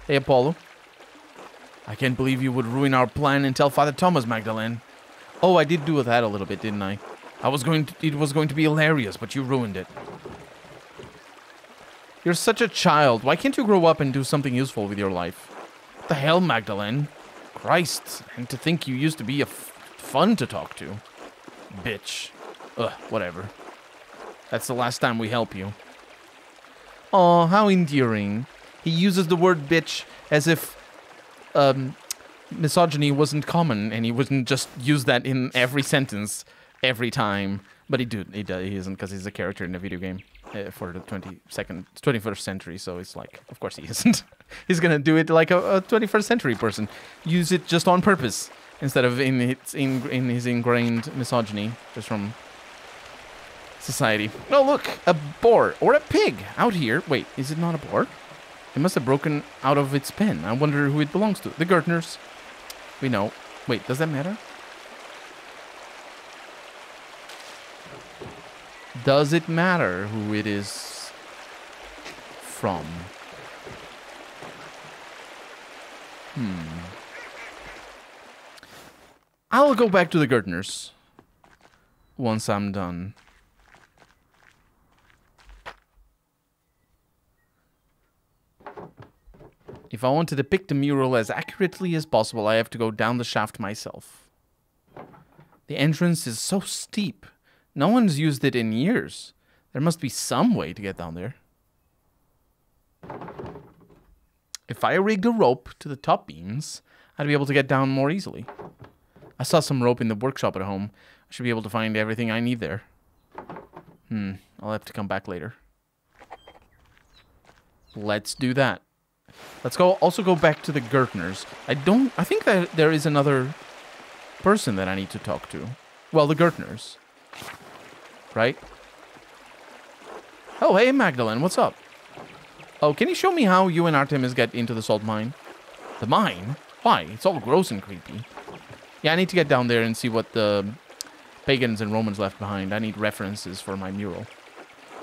Hey, Apollo. I can't believe you would ruin our plan and tell Father Thomas, Magdalene. Oh, I did do that a little bit, didn't I? It was going to be hilarious, but you ruined it. You're such a child. Why can't you grow up and do something useful with your life? What the hell, Magdalene? Christ, and to think you used to be fun to talk to. Bitch. Ugh, whatever. That's the last time we help you. Aw, how endearing. He uses the word bitch as if misogyny wasn't common and he wouldn't just use that in every sentence every time. But he isn't, because he's a character in a video game for the 21st century, so it's like, of course he isn't. He's gonna do it like a 21st century person. Use it just on purpose, instead of in his ingrained misogyny, just from society. Oh, look, a boar, or a pig, out here. Wait, is it not a boar? It must have broken out of its pen. I wonder who it belongs to. The Gertners. We know. Wait, does that matter? Does it matter who it is from? I'll go back to the Gertners once I'm done. If I want to depict the mural as accurately as possible, I have to go down the shaft myself. The entrance is so steep. No one's used it in years. There must be some way to get down there. If I rigged a rope to the top beams, I'd be able to get down more easily. I saw some rope in the workshop at home. I should be able to find everything I need there. I'll have to come back later. Let's do that. Let's also go back to the Gertners. I think that there is another person that I need to talk to. Well, the Gertners. Right? Oh, hey, Magdalene, what's up? Oh, can you show me how you and Artemis get into the salt mine? The mine? Why? It's all gross and creepy. Yeah, I need to get down there and see what the pagans and Romans left behind. I need references for my mural.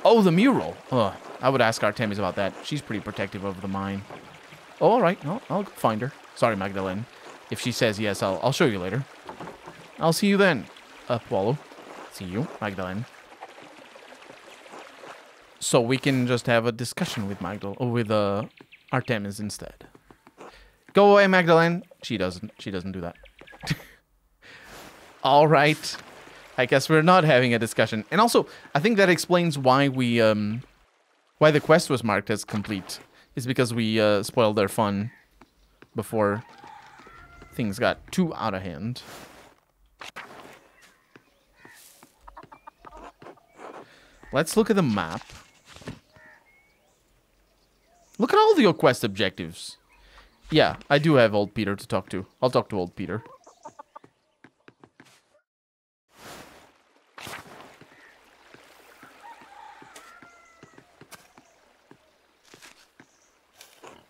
Oh, the mural. Ugh, I would ask Artemis about that. She's pretty protective of the mine. Oh, all right. No, I'll find her. Sorry, Magdalene. If she says yes, I'll show you later. I'll see you then, Apollo. See you, Magdalene. So we can just have a discussion with Artemis instead. Go away, Magdalene. She doesn't do that. All right. I guess we're not having a discussion. And also, I think that explains why why the quest was marked as complete. Is because we spoiled their fun before things got too out of hand. Let's look at the map. Look at all the quest objectives. Yeah, I do have old Peter to talk to. I'll talk to old Peter.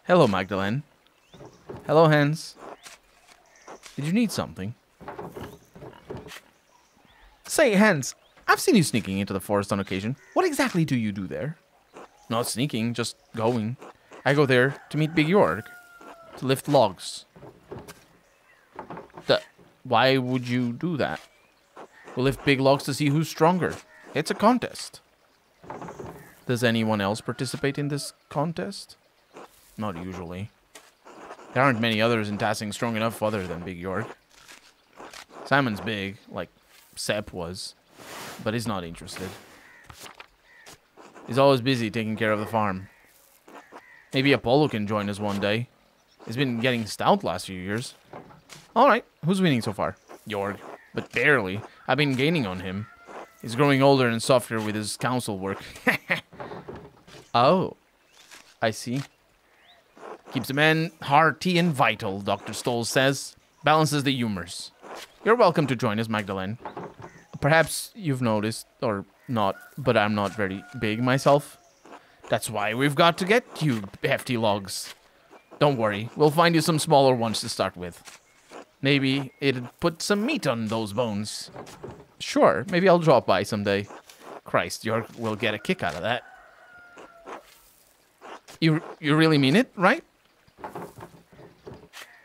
Hello, Magdalene. Hello, Hans. Did you need something? Say, Hans, I've seen you sneaking into the forest on occasion. What exactly do you do there? Not sneaking, just going. I go there to meet Big Jorg, to lift logs. Why would you do that? We'll lift big logs to see who's stronger. It's a contest. Does anyone else participate in this contest? Not usually. There aren't many others in Tassing strong enough other than Big Jorg. Simon's big, like Sepp was, but he's not interested. He's always busy taking care of the farm. Maybe Apollo can join us one day. He's been getting stout last few years. Alright, who's winning so far? Jorg, but barely. I've been gaining on him. He's growing older and softer with his council work. Oh, I see. Keeps a man hearty and vital, Dr. Stoll says. Balances the humors. You're welcome to join us, Magdalene. Perhaps you've noticed, or not, but I'm not very big myself. That's why we've got to get you hefty logs. Don't worry, we'll find you some smaller ones to start with. Maybe it'd put some meat on those bones. Sure, maybe I'll drop by someday. Christ, Jorg will get a kick out of that. You really mean it, right?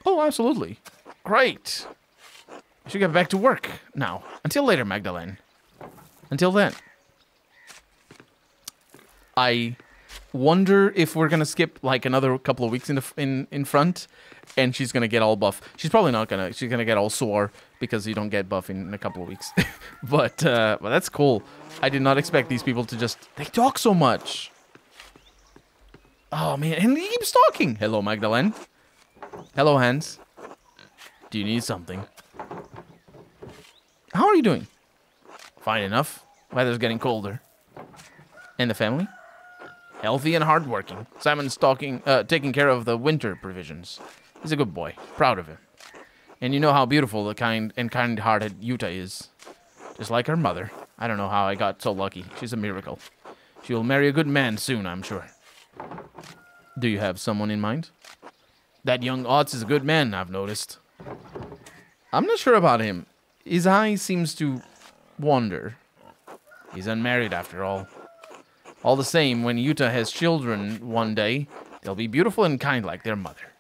Oh, absolutely. Great. I should get back to work now. Until later, Magdalene. Until then. I wonder if we're gonna skip like another couple of weeks in front, and she's gonna get all buff. She's probably not gonna. She's gonna get all sore because you don't get buff in a couple of weeks. but that's cool. I did not expect these people to just. They talk so much. Oh man, and he keeps talking. Hello, Magdalene. Hello, Hans. Do you need something? How are you doing? Fine enough. Weather's getting colder. And the family? Healthy and hardworking. Simon's taking care of the winter provisions. He's a good boy. Proud of him. And you know how beautiful the kind-hearted Yuta is. Just like her mother. I don't know how I got so lucky. She's a miracle. She will marry a good man soon, I'm sure. Do you have someone in mind? That young Otz is a good man, I've noticed. I'm not sure about him. His eye seems to wander. He's unmarried after all. All the same, when Yuta has children one day, they'll be beautiful and kind like their mother.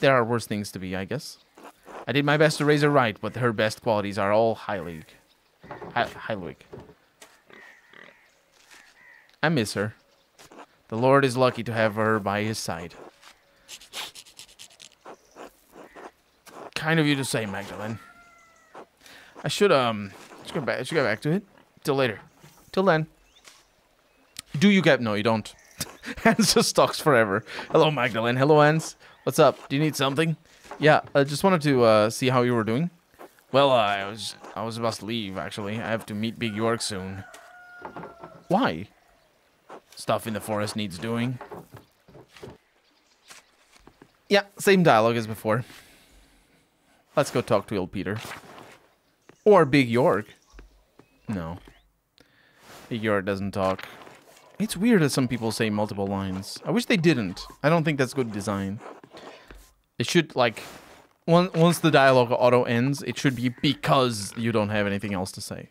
There are worse things to be, I guess. I did my best to raise her right, but her best qualities are all Heilig. I miss her. The Lord is lucky to have her by his side. Kind of you to say, Magdalene. I should get back to it. Till later. Till then. Do you get... No, you don't. Hans just talks forever. Hello, Magdalene. Hello, Hans. What's up? Do you need something? Yeah, I just wanted to see how you were doing. Well, I was about to leave, actually. I have to meet Big York soon. Why? Stuff in the forest needs doing. Yeah, same dialogue as before. Let's go talk to old Peter. Or Big York. No. Big York doesn't talk. It's weird that some people say multiple lines. I wish they didn't. I don't think that's good design. It should, like... Once the dialogue auto ends, it should be because you don't have anything else to say.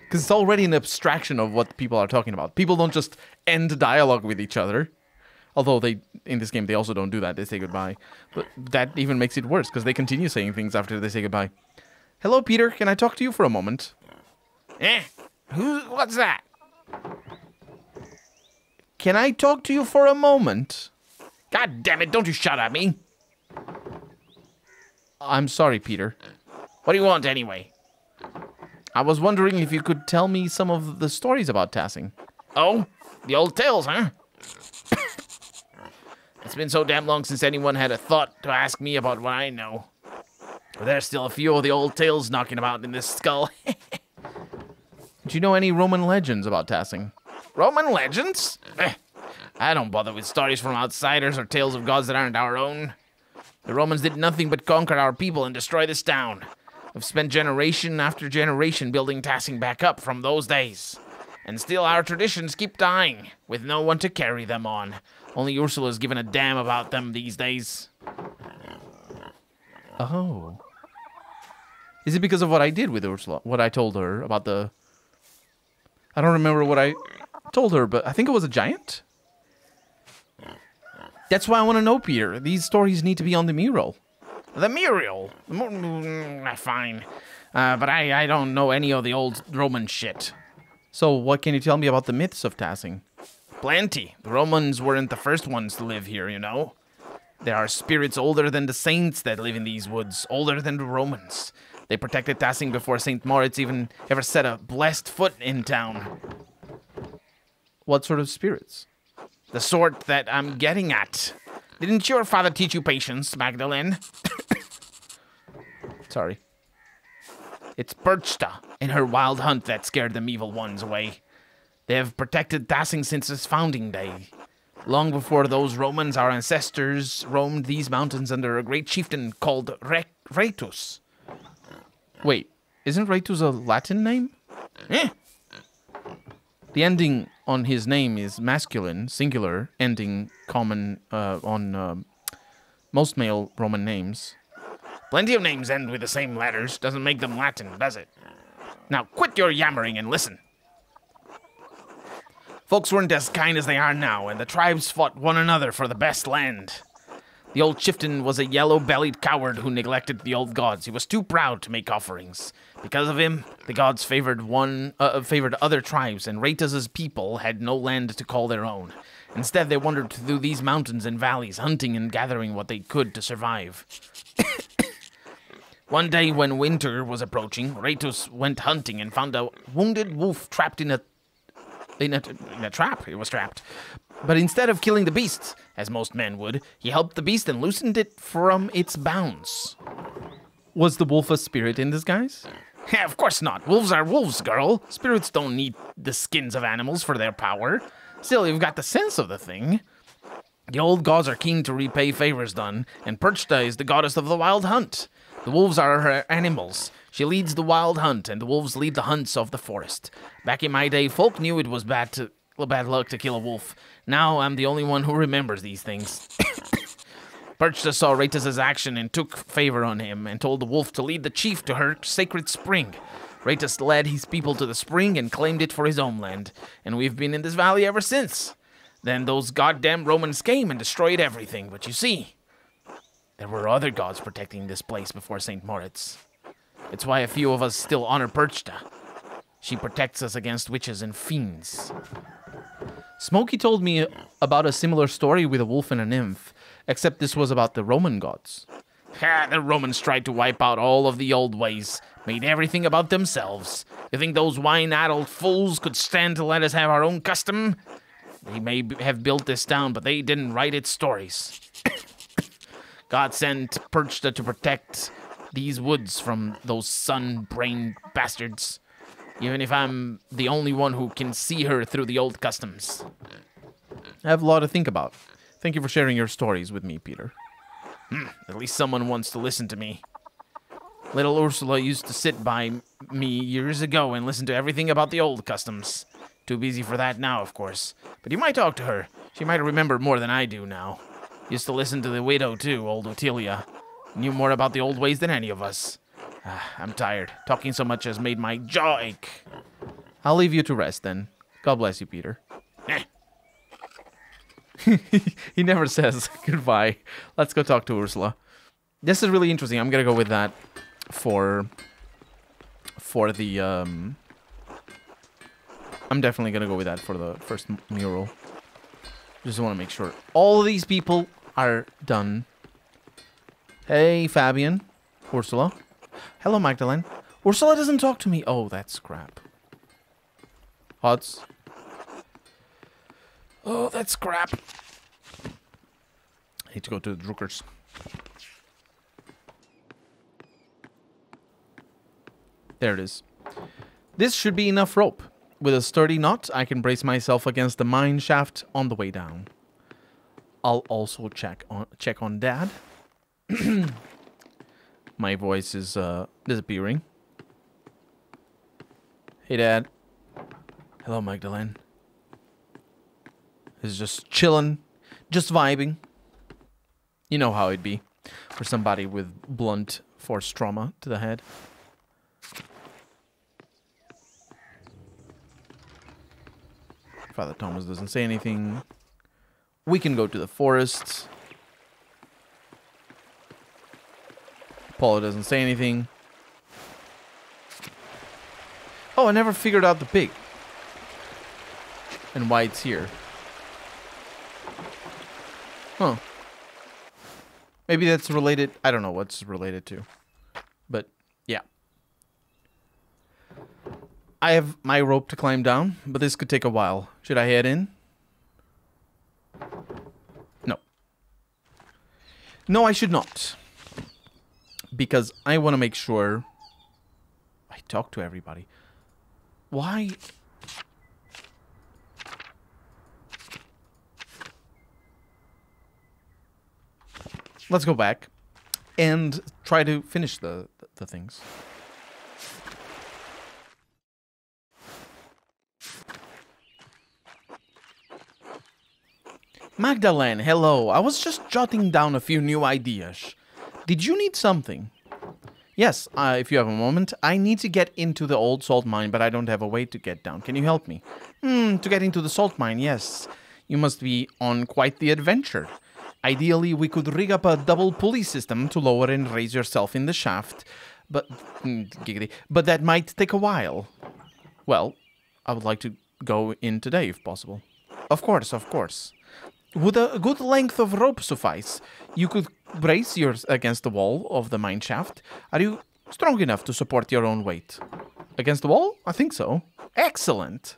Because it's already an abstraction of what people are talking about. People don't just end dialogue with each other. Although they, in this game, they also don't do that. They say goodbye. But that even makes it worse, because they continue saying things after they say goodbye. Hello, Peter. Can I talk to you for a moment? What's that? Can I talk to you for a moment? God damn it, don't you shout at me. I'm sorry, Peter. What do you want, anyway? I was wondering if you could tell me some of the stories about Tassing. Oh? The old tales, huh? It's been so damn long since anyone had a thought to ask me about what I know. But there's still a few of the old tales knocking about in this skull. Do you know any Roman legends about Tassing? Roman legends? I don't bother with stories from outsiders or tales of gods that aren't our own. The Romans did nothing but conquer our people and destroy this town. We've spent generation after generation building Tassing back up from those days. And still our traditions keep dying, with no one to carry them on. Only Ursula's given a damn about them these days. Oh. Is it because of what I did with Ursula? What I told her about the... I don't remember what I told her, but I think it was a giant? That's why I want to know, Peter. These stories need to be on the mural. The mural? Fine. But I don't know any of the old Roman shit. So what can you tell me about the myths of Tassing? Plenty. The Romans weren't the first ones to live here, you know. There are spirits older than the saints that live in these woods, older than the Romans. They protected Tassing before St. Moritz even ever set a blessed foot in town. What sort of spirits? The sort that I'm getting at. Didn't your father teach you patience, Magdalene? Sorry. It's Perchta and her wild hunt that scared them evil ones away. They have protected Tassing since its founding day. Long before those Romans, our ancestors roamed these mountains under a great chieftain called Rhaetus. Wait, isn't Rhaetus a Latin name? The ending on his name is masculine, singular, ending common on most male Roman names. Plenty of names end with the same letters. Doesn't make them Latin, does it? Now quit your yammering and listen. Folks weren't as kind as they are now, and the tribes fought one another for the best land. The old chieftain was a yellow-bellied coward who neglected the old gods. He was too proud to make offerings. Because of him, the gods favored other tribes, and Raitas' people had no land to call their own. Instead, they wandered through these mountains and valleys, hunting and gathering what they could to survive. One day, when winter was approaching, Raitos went hunting and found a wounded wolf trapped in a trap. It was trapped. But instead of killing the beast, as most men would, he helped the beast and loosened it from its bounds. Was the wolf a spirit in disguise? Of course not. Wolves are wolves, girl. Spirits don't need the skins of animals for their power. Still, you've got the sense of the thing. The old gods are keen to repay favors done, and Perchta is the goddess of the wild hunt. The wolves are her animals. She leads the wild hunt, and the wolves lead the hunts of the forest. Back in my day, folk knew it was bad luck to kill a wolf. Now I'm the only one who remembers these things. Perchta saw Raitas' action and took favor on him, and told the wolf to lead the chief to her sacred spring. Raitas led his people to the spring and claimed it for his homeland, and we've been in this valley ever since. Then those goddamn Romans came and destroyed everything, but you see, there were other gods protecting this place before St. Moritz. It's why a few of us still honor Perchta. She protects us against witches and fiends. Smokey told me about a similar story with a wolf and a nymph, except this was about the Roman gods. The Romans tried to wipe out all of the old ways, made everything about themselves. You think those wine-addled fools could stand to let us have our own custom? They may have built this town, but they didn't write its stories. God sent Perchta to protect these woods from those sun-brained bastards. Even if I'm the only one who can see her through the old customs. I have a lot to think about. Thank you for sharing your stories with me, Peter. At least someone wants to listen to me. Little Ursula used to sit by me years ago and listen to everything about the old customs. Too busy for that now, of course. But you might talk to her. She might remember more than I do now. Used to listen to the widow, too, old Ottilia. Knew more about the old ways than any of us. I'm tired. Talking so much has made my jaw ache. I'll leave you to rest, then. God bless you, Peter. He never says goodbye. Let's go talk to Ursula. This is really interesting. I'm gonna go with that for the I'm definitely gonna go with that for the first mural. Just want to make sure all of these people are done. Hey, Fabian. Ursula. Hello, Magdalene. Ursula doesn't talk to me. Oh, that's crap. Odds. Oh, that's crap. I need to go to the Druckers. There it is. This should be enough rope. With a sturdy knot, I can brace myself against the mine shaft on the way down. I'll also check on Dad. My voice is disappearing. Hey, Dad. Hello, Magdalene. He's just chilling, just vibing. You know how it'd be for somebody with blunt force trauma to the head. Father Thomas doesn't say anything. We can go to the forest. Paula doesn't say anything. Oh, I never figured out the pig. And why it's here. Huh. Maybe that's related. I don't know what's related to. But, yeah. I have my rope to climb down, but this could take a while. Should I head in? No. No, I should not. Because I want to make sure I talk to everybody. Why? Let's go back and try to finish the things. Magdalene, hello. I was just jotting down a few new ideas. Did you need something? Yes, if you have a moment. I need to get into the old salt mine, but I don't have a way to get down. Can you help me? To get into the salt mine, yes. You must be on quite the adventure. Ideally, we could rig up a double pulley system to lower and raise yourself in the shaft, but giggity, but that might take a while. Well, I would like to go in today if possible. Of course, of course. Would a good length of rope suffice? You could brace yours against the wall of the mine shaft. Are you strong enough to support your own weight? Against the wall? I think so. Excellent.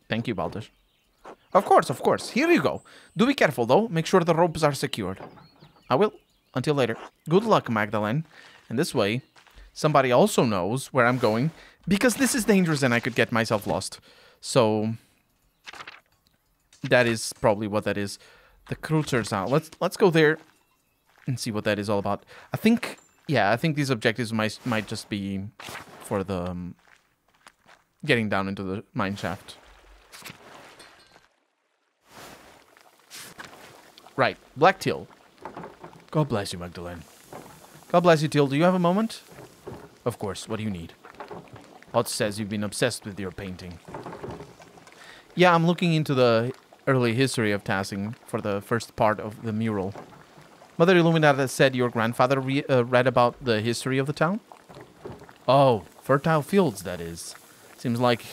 Thank you, Baldur. Of course, of course. Here you go. Do be careful, though. Make sure the ropes are secured. I will. Until later. Good luck, Magdalene. And this way, somebody also knows where I'm going, because this is dangerous and I could get myself lost. So, that is probably what that is. The Kreuzer's out. Let's go there and see what that is all about. I think these objectives might just be for the getting down into the mine shaft. Right, Black Till. God bless you, Magdalene. God bless you, Till. Do you have a moment? Of course. What do you need? Ott says you've been obsessed with your painting. Yeah, I'm looking into the early history of Tassing for the first part of the mural. Mother Illuminata said your grandfather read about the history of the town? Oh, fertile fields, that is. Seems like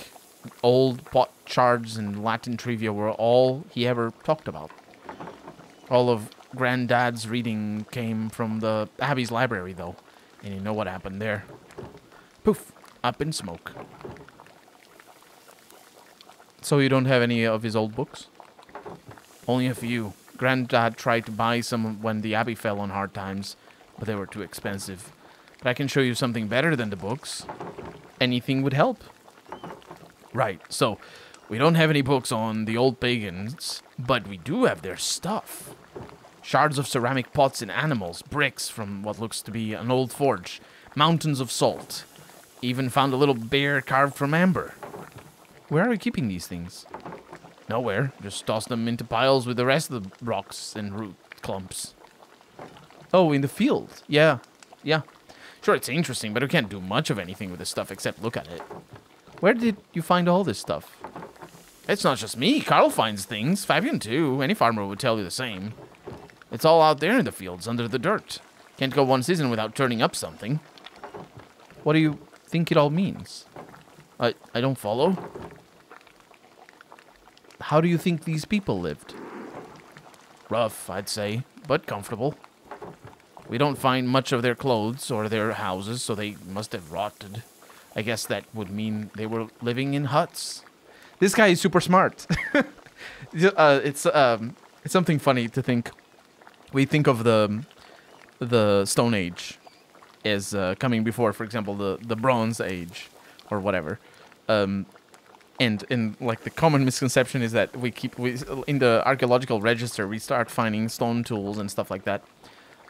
old pot shards and Latin trivia were all he ever talked about. All of Granddad's reading came from the Abbey's library, though. And you know what happened there. Poof, up in smoke. So you don't have any of his old books? Only a few. Granddad tried to buy some when the Abbey fell on hard times, but they were too expensive. But I can show you something better than the books. Anything would help. Right, so we don't have any books on the old pagans, but we do have their stuff. Shards of ceramic pots and animals, bricks from what looks to be an old forge, mountains of salt. Even found a little bear carved from amber. Where are you keeping these things? Nowhere. Just toss them into piles with the rest of the rocks and root clumps. Oh, in the field. Yeah. Sure, it's interesting, but we can't do much of anything with this stuff except look at it. Where did you find all this stuff? It's not just me. Carl finds things. Fabian, too. Any farmer would tell you the same. It's all out there in the fields, under the dirt. Can't go one season without turning up something. What do you think it all means? I don't follow. How do you think these people lived? Rough, I'd say, but comfortable. We don't find much of their clothes or their houses, so they must have rotted. I guess that would mean they were living in huts. This guy is super smart. It's something funny to think. We think of the Stone Age as coming before, for example, the Bronze Age or whatever. And like the common misconception is that we in the archaeological register we start finding stone tools and stuff like that.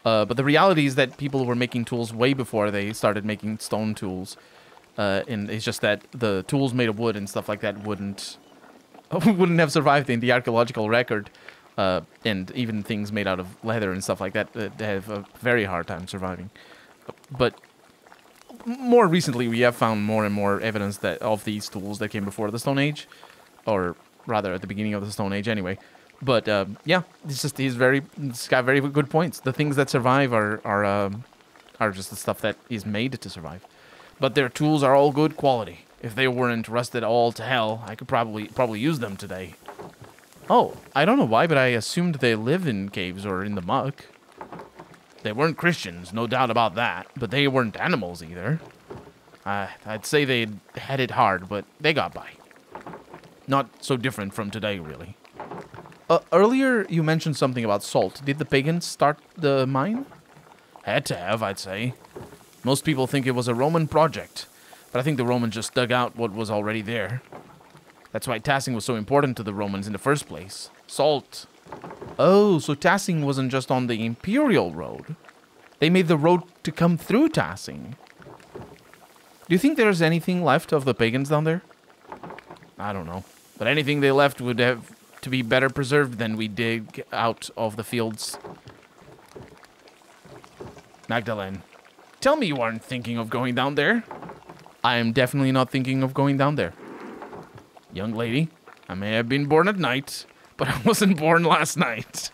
But the reality is that people were making tools way before they started making stone tools. And it's just that the tools made of wood and stuff like that wouldn't have survived in the archaeological record. And even things made out of leather and stuff like that, they have a very hard time surviving. But more recently, we have found more and more evidence that of these tools that came before the Stone Age, or rather at the beginning of the Stone Age anyway. But yeah, he's got very good points. The things that survive are just the stuff that is made to survive. But their tools are all good quality. If they weren't rusted all to hell, I could probably use them today. Oh, I don't know why, but I assumed they live in caves or in the muck. They weren't Christians, no doubt about that, but they weren't animals either. I'd say they had it hard, but they got by. Not so different from today, really. Earlier, you mentioned something about salt. Did the pagans start the mine? Had to have, I'd say. Most people think it was a Roman project, but I think the Romans just dug out what was already there. That's why Tassing was so important to the Romans in the first place. Salt. Oh, so Tassing wasn't just on the Imperial Road. They made the road to come through Tassing. Do you think there's anything left of the pagans down there? I don't know. But anything they left would have to be better preserved than we dig out of the fields. Magdalene, tell me you aren't thinking of going down there. I am definitely not thinking of going down there. Young lady, I may have been born at night, but I wasn't born last night.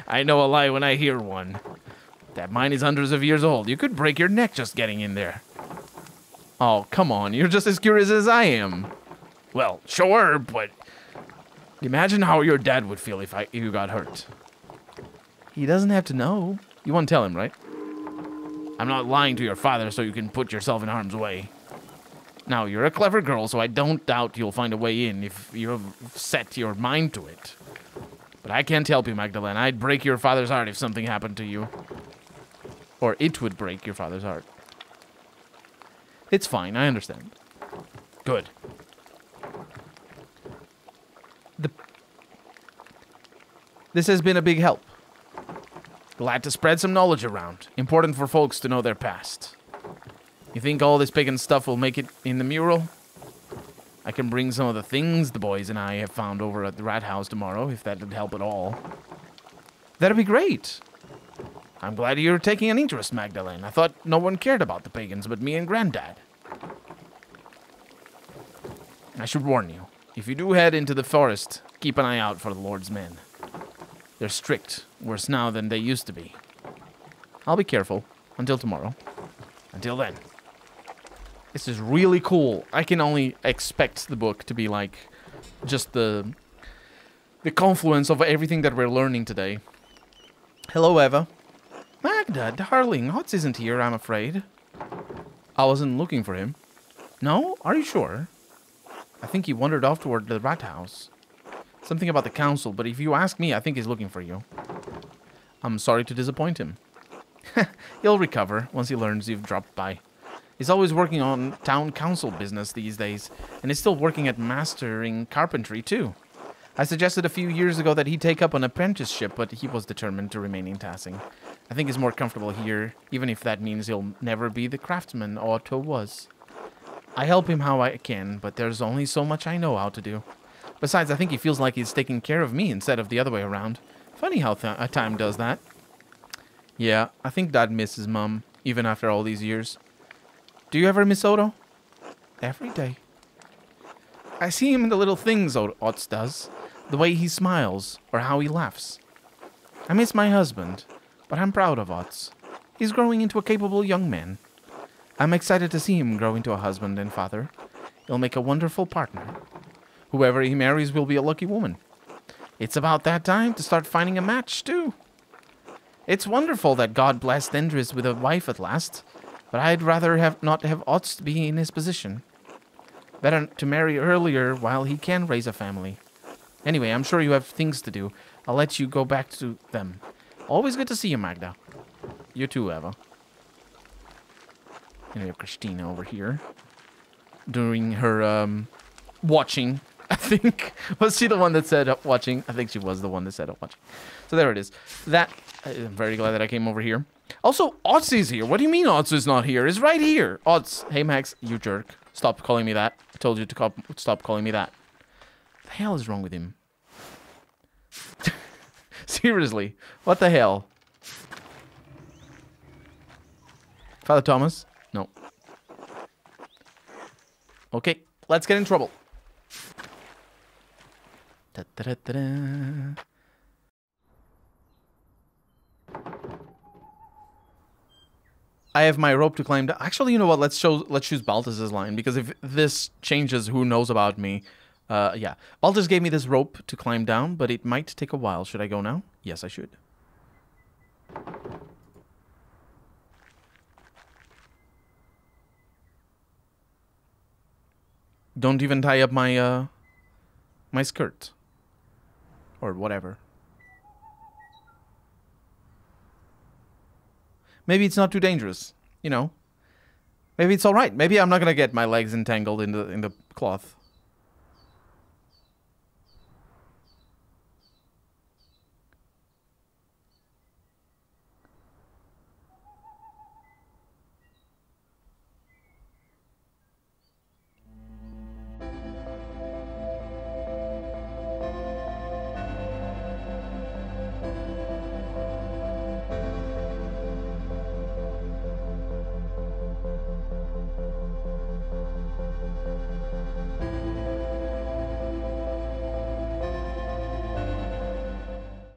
I know a lie when I hear one. That mine is hundreds of years old. You could break your neck just getting in there. Oh, come on. You're just as curious as I am. Well, sure, but imagine how your dad would feel if you got hurt. He doesn't have to know. You won't tell him, right? I'm not lying to your father so you can put yourself in harm's way. Now, you're a clever girl, so I don't doubt you'll find a way in if you've set your mind to it. But I can't help you, Magdalene. I'd break your father's heart if something happened to you. Or it would break your father's heart. It's fine, I understand. Good. This has been a big help. Glad to spread some knowledge around. Important for folks to know their past. You think all this pagan stuff will make it in the mural? I can bring some of the things the boys and I have found over at the rat house tomorrow, if that would help at all. That'd be great. I'm glad you're taking an interest, Magdalene. I thought no one cared about the pagans but me and Granddad. I should warn you, if you do head into the forest, keep an eye out for the Lord's men. They're strict, worse now than they used to be. I'll be careful. Until tomorrow. Until then. This is really cool. I can only expect the book to be like just the confluence of everything that we're learning today. Hello, Eva. Magda, darling, Hotz isn't here, I'm afraid. I wasn't looking for him. No? Are you sure? I think he wandered off toward the rat house. Something about the council, but if you ask me, I think he's looking for you. I'm sorry to disappoint him. He'll recover once he learns you've dropped by. He's always working on town council business these days, and is still working at mastering carpentry, too. I suggested a few years ago that he take up an apprenticeship, but he was determined to remain in Tassing. I think he's more comfortable here, even if that means he'll never be the craftsman Otto was. I help him how I can, but there's only so much I know how to do. Besides, I think he feels like he's taking care of me instead of the other way around. Funny how time does that. Yeah, I think Dad misses Mum, even after all these years. Do you ever miss Otto? Every day. I see him in the little things Otz does. The way he smiles, or how he laughs. I miss my husband, but I'm proud of Otz. He's growing into a capable young man. I'm excited to see him grow into a husband and father. He'll make a wonderful partner. Whoever he marries will be a lucky woman. It's about that time to start finding a match, too. It's wonderful that God blessed Endris with a wife at last, but I'd rather not have Otz be in his position. Better to marry earlier while he can raise a family. Anyway, I'm sure you have things to do. I'll let you go back to them. Always good to see you, Magda. You too, Eva. And we have Christina over here. Doing her, watching, I think. Was she the one that said watching? I think she was the one that said watching. So there it is. I'm very glad that I came over here. Also, Otz is here. What do you mean Otz is not here? He's right here. Otz. Hey, Max, you jerk. Stop calling me that. I told you to stop calling me that. What the hell is wrong with him? Seriously. What the hell? Father Thomas? No. Okay, let's get in trouble. Da-da-da-da-da. I have my rope to climb down. Actually, you know what? Let's choose Balthaz's line, because if this changes who knows about me, yeah. Balthaz gave me this rope to climb down, but it might take a while. Should I go now? Yes, I should. Don't even tie up my my skirt or whatever. Maybe it's not too dangerous, you know. Maybe it's all right. Maybe I'm not gonna get my legs entangled in the cloth.